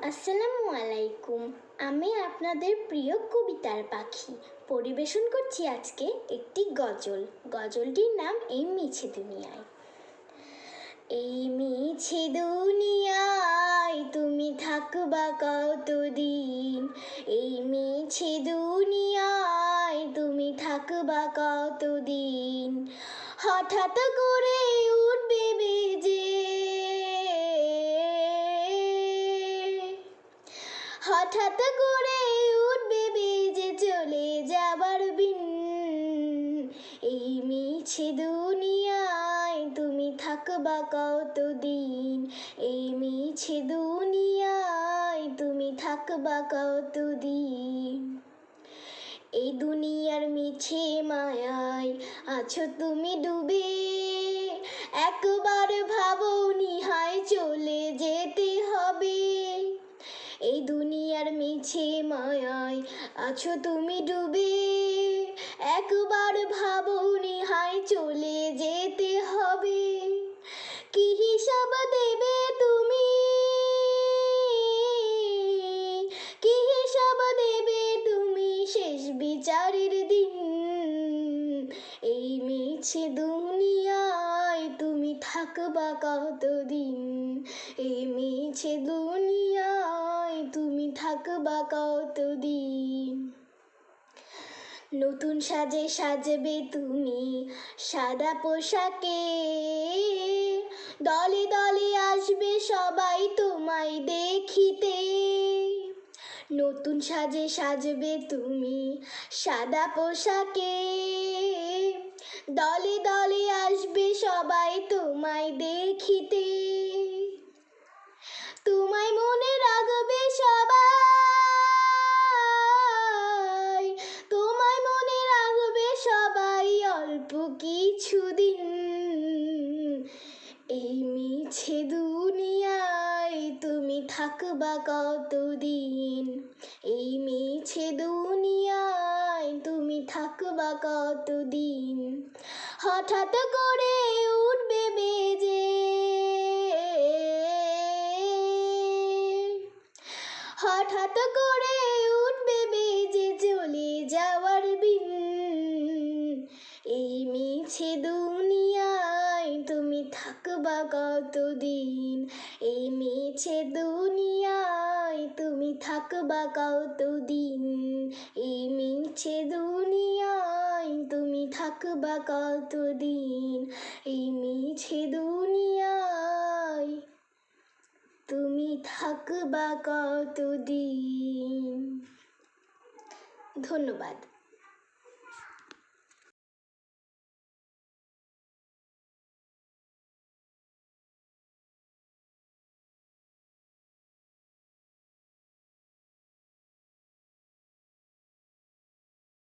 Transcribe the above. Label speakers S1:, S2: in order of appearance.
S1: আসসালামু আলাইকুম। আমি আপনাদের প্রিয় কবিতার পাখি পরিবেশন করছি আজকে একটি গজল। গজলটির নাম এই মিছে দুনিয়ায়। এই মিছে দুনিয়ায় তুমি থাকবা কতদিন, এই মিছে দুনিয়ায় তুমি থাকবা কতদিন। হঠাৎ করে উঠবে বেজে, হঠাৎ করে উঠবে বেজে চলে যাবার বিন। এই মিছে দুনিয়ায় তুমি থাকবা কতদিন, এই মিছে দুনিয়ায় তুমি থাকবা কতদিন। এই দুনিয়ার মিছে মায়ায় আছো তুমি ডুবে, একবার ভাবনি হায় চলে যেতে হবে। এই দুনিয়ার মিছে মায়ায় আছো তুমি ডুবে, একবার ভাবনি হায় চলে যেতে হবে। কি হিসাব দেবে তুমি, কি হিসাব দেবে তুমি শেষ বিচারের দিন। এই মিছে দুনিয়ায় তুমি থাকবা কতদিন, এই মিছে দুনিয়ায় তুমি থাকবা কতদিন। নতুন সাজে সাজবে তুমি সাদা পোশাকে, দলে দলে আসবে সবাই তোমায় দেখিতে। নতুন সাজে সাজবে তুমি সাদা পোশাকে, দলে দলে আসবে সবাই তোমায় দেখিতে। তোমায় মনে রাখবে সবাই, তোমায় মনে রাখবে সবাই অল্প কিছুদিন। এই মিছে দুনিয়ায় তুমি থাকবা কতদিন, এই মিছে দুনিয়ায় তুমি থাকবা কতদিন। হঠাৎ করে উঠবে বেজে, হঠাৎ করে উঠবে বেজে চলে যাওয়ার বিন। এই মিছে দুনিয়ায় তুমি থাকবা কতদিন, এই মিছে দুনিয়ায় তুমি থাকবা কতদিন, এই মিছে দুনিয়ায় তুমি থাকবা কতদিন, এই মিছে দুনিয়ায় তুমি থাকবা কতদিন। ধন্যবাদ।